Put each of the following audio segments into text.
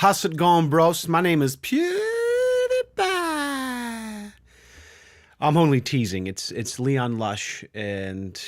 How's it going, bros? My name is PewDiePie. I'm only teasing. It's Leon Lush, and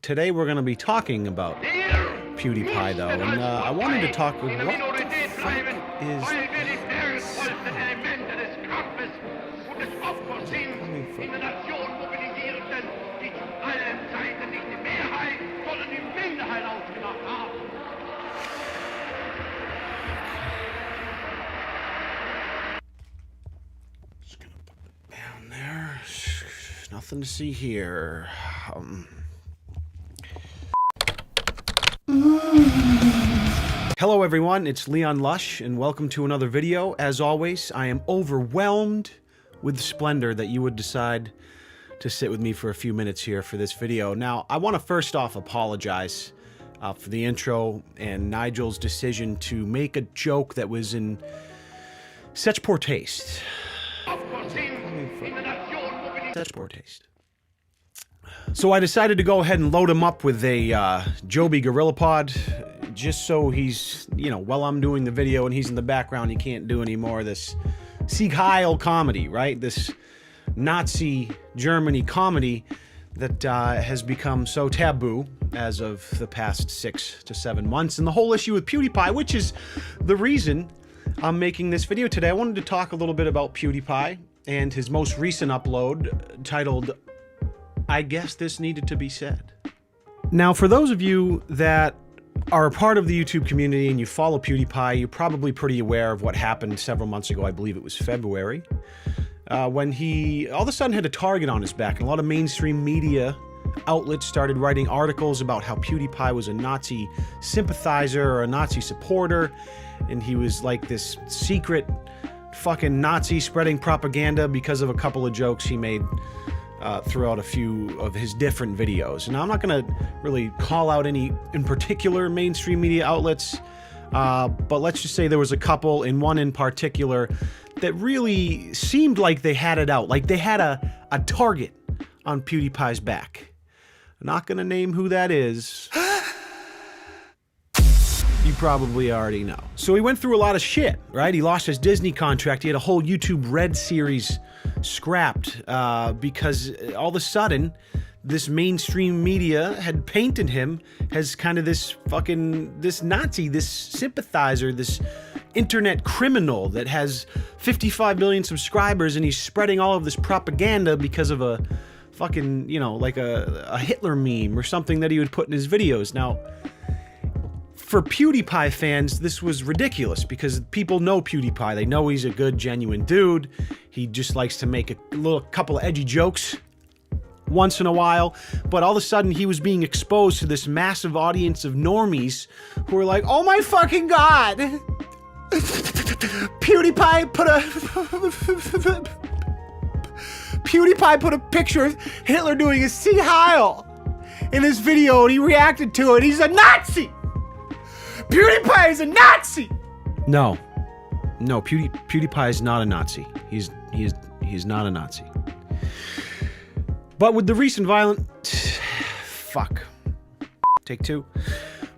today we're going to be talking about PewDiePie, though. And I wanted to talk with what the fuck is coming from? Down there, nothing to see here. Hello everyone, it's Leon Lush, and welcome to another video. As always, I am overwhelmed with the splendor that you would decide to sit with me for a few minutes here for this video. Now, I want to first off apologize for the intro and Nigel's decision to make a joke that was in such poor taste. Such poor taste. So I decided to go ahead and load him up with a Joby GorillaPod, just so he's, you know, while I'm doing the video and he's in the background, he can't do any more of this Sieg Heil comedy, right? This Nazi Germany comedy that has become so taboo as of the past 6 to 7 months. And the whole issue with PewDiePie, which is the reason I'm making this video today. I wanted to talk a little bit about PewDiePie and his most recent upload titled, I Guess This Needed to Be Said. Now, for those of you that are a part of the YouTube community and you follow PewDiePie, you're probably pretty aware of what happened several months ago. I believe it was February, when he all of a sudden had a target on his back, and a lot of mainstream media outlets started writing articles about how PewDiePie was a Nazi sympathizer or a Nazi supporter, and he was like this secret fucking Nazi spreading propaganda because of a couple of jokes he made throughout a few of his different videos. And I'm not going to really call out any in particular mainstream media outlets, but let's just say there was a couple, and one in particular that really seemed like they had it out, like they had a target on PewDiePie's back. I'm not going to name who that is. You probably already know. So he went through a lot of shit, right? He lost his Disney contract. He had a whole YouTube Red series scrapped because all of a sudden this mainstream media had painted him as kind of this Nazi, this sympathizer, this internet criminal that has 55 million subscribers, and he's spreading all of this propaganda because of a fucking, you know, like a Hitler meme or something that he would put in his videos. Now, for PewDiePie fans, this was ridiculous because people know PewDiePie. They know he's a good, genuine dude. He just likes to make a couple of edgy jokes once in a while. But all of a sudden, he was being exposed to this massive audience of normies who were like, "Oh my fucking god! PewDiePie put a picture of Hitler doing a Sieg Heil in his video, and he reacted to it. He's a Nazi! PewDiePie is a Nazi!" No, PewDiePie is not a Nazi. He's not a Nazi. But with the recent Take two.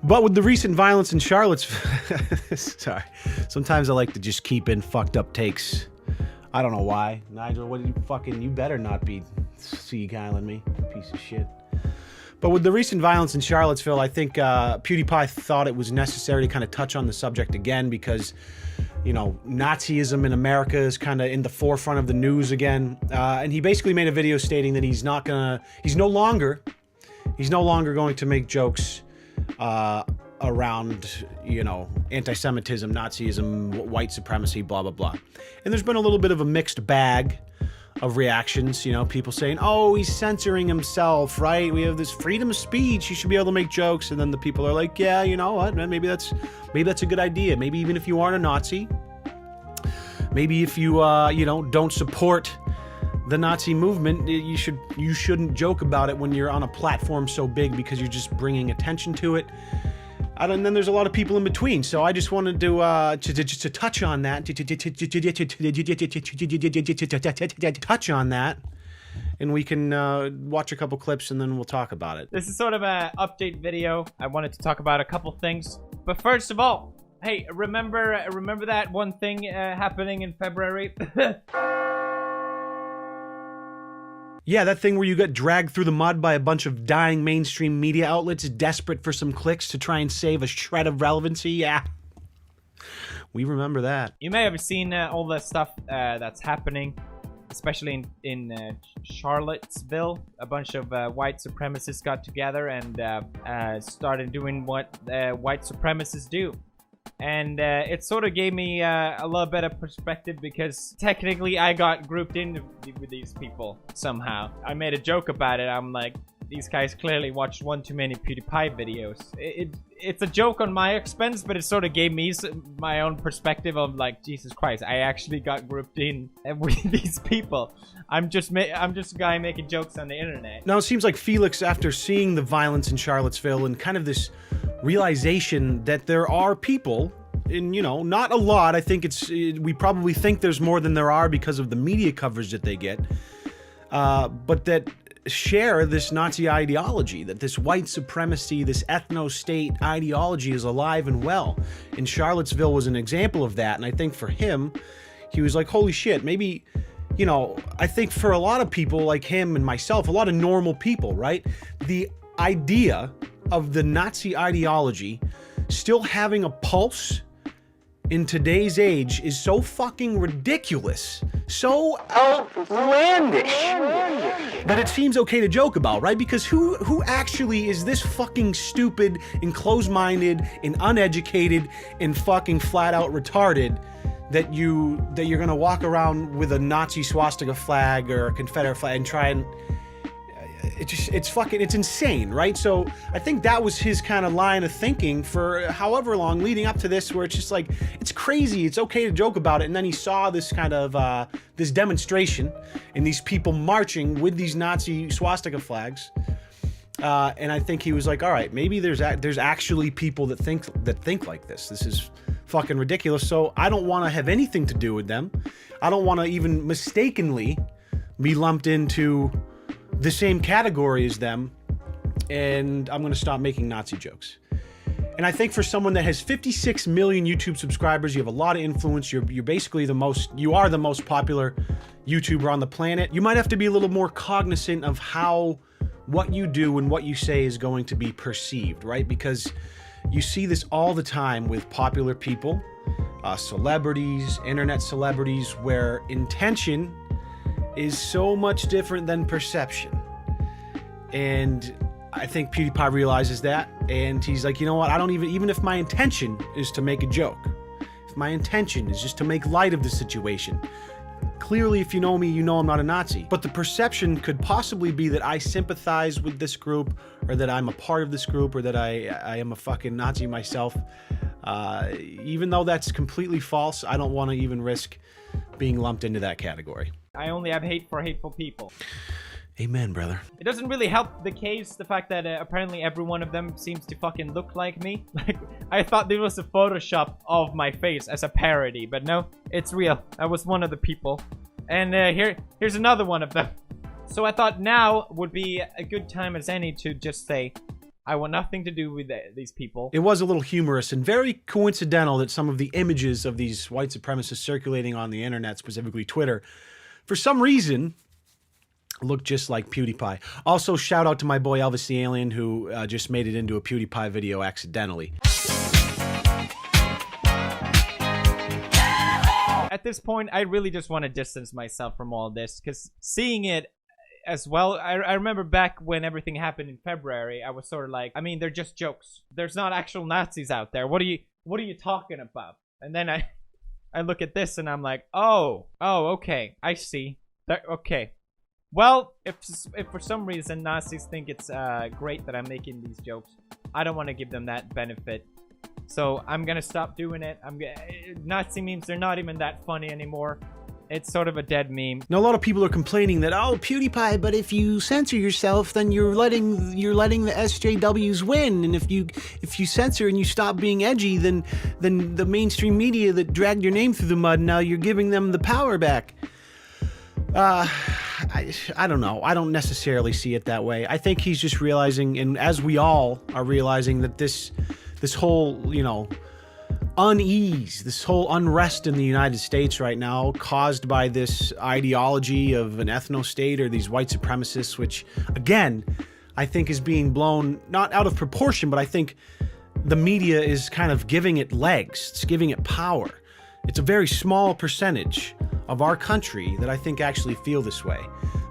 But with the recent violence in Charlottesville, sorry, sometimes I like to just keep in fucked up takes. I don't know why. Nigel, what did you better not be Sieg Heiling me, piece of shit. But with the recent violence in Charlottesville, I think PewDiePie thought it was necessary to kind of touch on the subject again because, you know, Nazism in America is kind of in the forefront of the news again. And he basically made a video stating that he's no longer going to make jokes around, you know, anti-Semitism, Nazism, white supremacy, blah, blah, blah. And there's been a little bit of a mixed bag of reactions, you know, people saying, "Oh, he's censoring himself, right? We have this freedom of speech. He should be able to make jokes." And then the people are like, "Yeah, you know what? Maybe that's a good idea. Maybe even if you aren't a Nazi, maybe if you you know, don't support the Nazi movement, you shouldn't joke about it when you're on a platform so big because you're just bringing attention to it." And then there's a lot of people in between, so I just wanted to touch on that, and we can watch a couple clips and then we'll talk about it. This is sort of an update video. I wanted to talk about a couple things, but first of all, Hey, remember that one thing happening in February? Yeah, that thing where you got dragged through the mud by a bunch of dying mainstream media outlets desperate for some clicks to try and save a shred of relevancy. Yeah, we remember that. You may have seen all the stuff that's happening, especially in Charlottesville. A bunch of white supremacists got together and started doing what white supremacists do. And it sort of gave me a little bit of perspective, because technically I got grouped in with these people somehow. I made a joke about it. I'm like, these guys clearly watched one too many PewDiePie videos. It's a joke on my expense, but it sort of gave me my own perspective of like, Jesus Christ, I actually got grouped in with these people. I'm just a guy making jokes on the internet. Now it seems like Felix, after seeing the violence in Charlottesville and kind of this realization that there are people, and you know, not a lot, I think we probably think there's more than there are because of the media coverage that they get, but that share this Nazi ideology, that this white supremacy, this ethno-state ideology is alive and well. And Charlottesville was an example of that, and I think for him, he was like, holy shit, maybe, you know, I think for a lot of people like him and myself, a lot of normal people, right, the idea of the Nazi ideology still having a pulse in today's age is so fucking ridiculous, so outlandish, that it seems okay to joke about, right? Because who actually is this fucking stupid and closed-minded and uneducated and fucking flat-out retarded that you're gonna walk around with a Nazi swastika flag or a Confederate flag and try and it's insane, right? So I think that was his kind of line of thinking for however long leading up to this, where it's just like, it's crazy, it's okay to joke about it. And then he saw this kind of this demonstration and these people marching with these Nazi swastika flags, and I think he was like, all right, maybe there's actually people that think like this. This is fucking ridiculous. So I don't want to have anything to do with them. I don't want to even mistakenly be lumped into the same category as them, and I'm going to stop making Nazi jokes. And I think for someone that has 56 million YouTube subscribers, you have a lot of influence, you're basically you are the most popular YouTuber on the planet. You might have to be a little more cognizant of how what you do and what you say is going to be perceived, right? Because you see this all the time with popular people, celebrities, internet celebrities, where intention is so much different than perception. And I think PewDiePie realizes that, and he's like, you know what, I don't even if my intention is to make a joke, if my intention is just to make light of the situation, clearly if you know me, you know I'm not a Nazi. But the perception could possibly be that I sympathize with this group, or that I'm a part of this group, or that I am a fucking Nazi myself. Even though that's completely false, I don't want to even risk being lumped into that category. I only have hate for hateful people. Amen, brother. It doesn't really help the case, the fact that apparently every one of them seems to fucking look like me. Like, I thought there was a Photoshop of my face as a parody, but no, it's real. I was one of the people. And here's another one of them. So I thought now would be a good time as any to just say, I want nothing to do with these people. It was a little humorous and very coincidental that some of the images of these white supremacists circulating on the internet, specifically Twitter, for some reason, look just like PewDiePie. Also, shout out to my boy Elvis the Alien, who just made it into a PewDiePie video accidentally. At this point, I really just want to distance myself from all this, because seeing it as well, I remember back when everything happened in February, I was sort of like, I mean, they're just jokes. There's not actual Nazis out there. What are you talking about? And then I look at this and I'm like, oh, okay, I see. Okay. Well, if for some reason Nazis think it's great that I'm making these jokes, I don't want to give them that benefit. So I'm gonna stop doing it. Nazi memes, they're not even that funny anymore. It's sort of a dead meme. Now, a lot of people are complaining that, oh, PewDiePie, but if you censor yourself, then you're letting the SJWs win. And if you censor and you stop being edgy, then the mainstream media that dragged your name through the mud, now you're giving them the power back. I don't know. I don't necessarily see it that way. I think he's just realizing, and as we all are realizing, that this whole, you know, unease, this whole unrest in the United States right now, caused by this ideology of an ethno-state or these white supremacists, which, again, I think is being blown, not out of proportion, but I think the media is kind of giving it legs. It's giving it power. It's a very small percentage of our country that I think actually feel this way.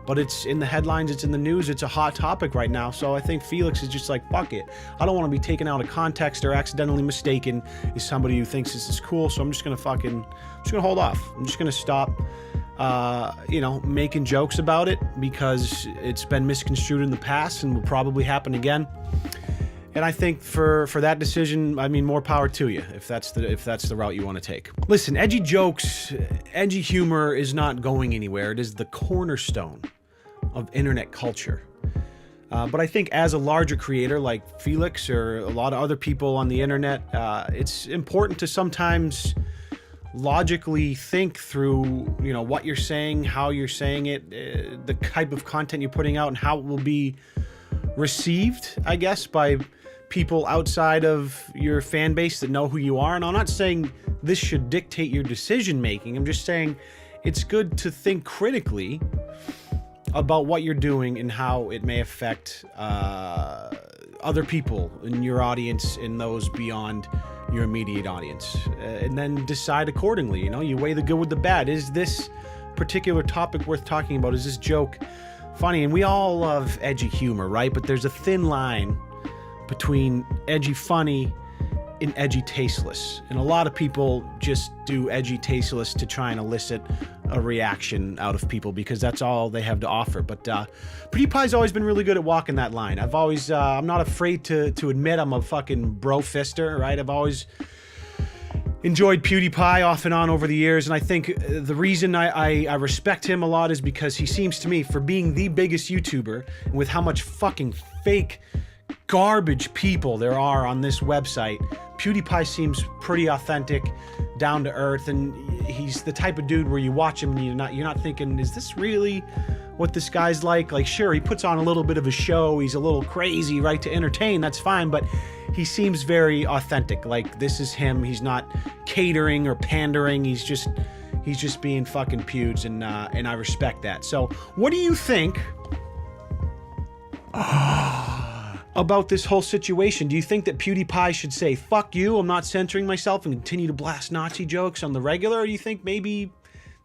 But it's in the headlines, it's in the news, it's a hot topic right now, so I think Felix is just like, fuck it. I don't want to be taken out of context or accidentally mistaken as somebody who thinks this is cool, so I'm just gonna hold off. I'm just gonna stop, making jokes about it, because it's been misconstrued in the past and will probably happen again. And I think for that decision, I mean, more power to you, if that's the route you want to take. Listen, edgy jokes, edgy humor is not going anywhere. It is the cornerstone of internet culture. But I think as a larger creator like Felix or a lot of other people on the internet, it's important to sometimes logically think through, what you're saying, how you're saying it, the type of content you're putting out, and how it will be received, I guess, by people outside of your fan base that know who you are. And I'm not saying this should dictate your decision making. I'm just saying it's good to think critically about what you're doing and how it may affect other people in your audience and those beyond your immediate audience, and then decide accordingly. You weigh the good with the bad. Is this particular topic worth talking about? Is this joke funny? And we all love edgy humor, right? But there's a thin line between edgy funny and edgy tasteless. And a lot of people just do edgy tasteless to try and elicit a reaction out of people because that's all they have to offer. But PewDiePie's always been really good at walking that line. I'm not afraid to admit I'm a fucking bro-fister, right? I've always enjoyed PewDiePie off and on over the years, and I think the reason I respect him a lot is because he seems to me, for being the biggest YouTuber, and with how much fucking fake garbage people there are on this website, PewDiePie seems pretty authentic, down to earth, and he's the type of dude where you watch him and you're not thinking, is this really what this guy's like? Like, sure, he puts on a little bit of a show, he's a little crazy, right, to entertain, that's fine, but he seems very authentic. Like, this is him. He's not catering or pandering. He's just being fucking pewds, and I respect that. So, what do you think about this whole situation? Do you think that PewDiePie should say, fuck you, I'm not censoring myself, and continue to blast Nazi jokes on the regular? Or do you think maybe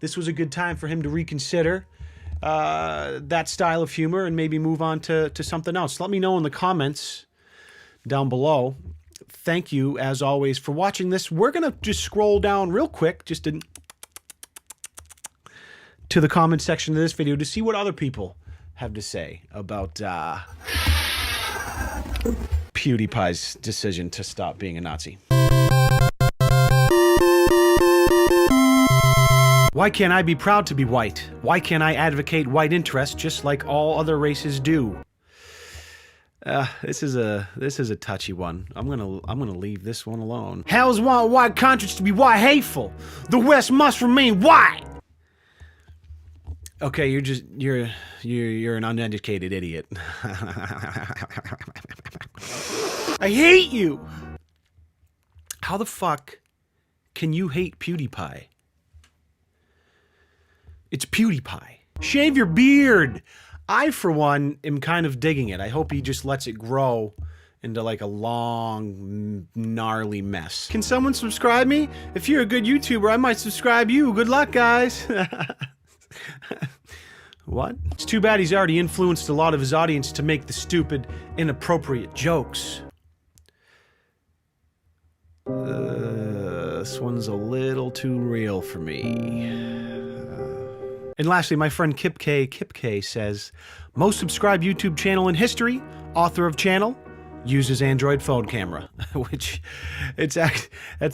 this was a good time for him to reconsider that style of humor and maybe move on to something else? Let me know in the comments down below. Thank you, as always, for watching this. We're going to just scroll down real quick just to the comment section of this video to see what other people have to say about PewDiePie's decision to stop being a Nazi. Why can't I be proud to be white? Why can't I advocate white interests just like all other races do? This is a touchy one. I'm gonna leave this one alone. Hells want white countries to be white hateful. The West must remain white. Okay, you're an uneducated idiot. I hate you. How the fuck can you hate PewDiePie? It's PewDiePie. Shave your beard. I, for one, am kind of digging it. I hope he just lets it grow into like a long, gnarly mess. Can someone subscribe me? If you're a good YouTuber, I might subscribe you. Good luck, guys. What? It's too bad he's already influenced a lot of his audience to make the stupid, inappropriate jokes. This one's a little too real for me. And lastly, my friend Kip K says, most subscribed YouTube channel in history, author of channel, uses Android phone camera. Which, that's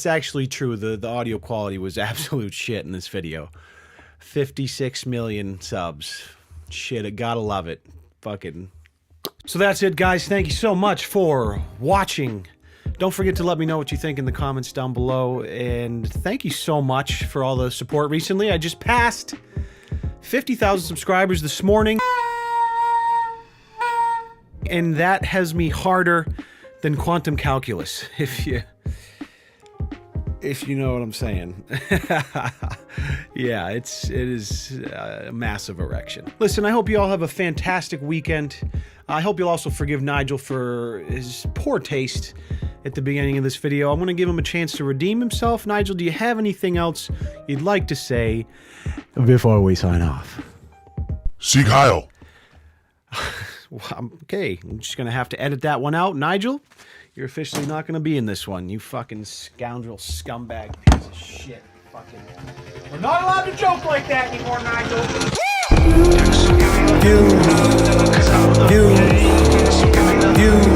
actually true. The audio quality was absolute shit in this video. 56 million subs. Shit, I gotta love it. Fucking. So that's it, guys. Thank you so much for watching. Don't forget to let me know what you think in the comments down below. And thank you so much for all the support recently. I just passed 50,000 subscribers this morning. And that has me harder than quantum calculus. If you if you know what I'm saying. Yeah, it is a massive erection. Listen, I hope you all have a fantastic weekend. I hope you'll also forgive Nigel for his poor taste at the beginning of this video. I'm going to give him a chance to redeem himself. Nigel, do you have anything else you'd like to say before we sign off? Sieg Heil. Okay, I'm just going to have to edit that one out. Nigel, you're officially not going to be in this one. You fucking scoundrel, scumbag, piece of shit. Fucking... We're not allowed to joke like that anymore, Nigel. You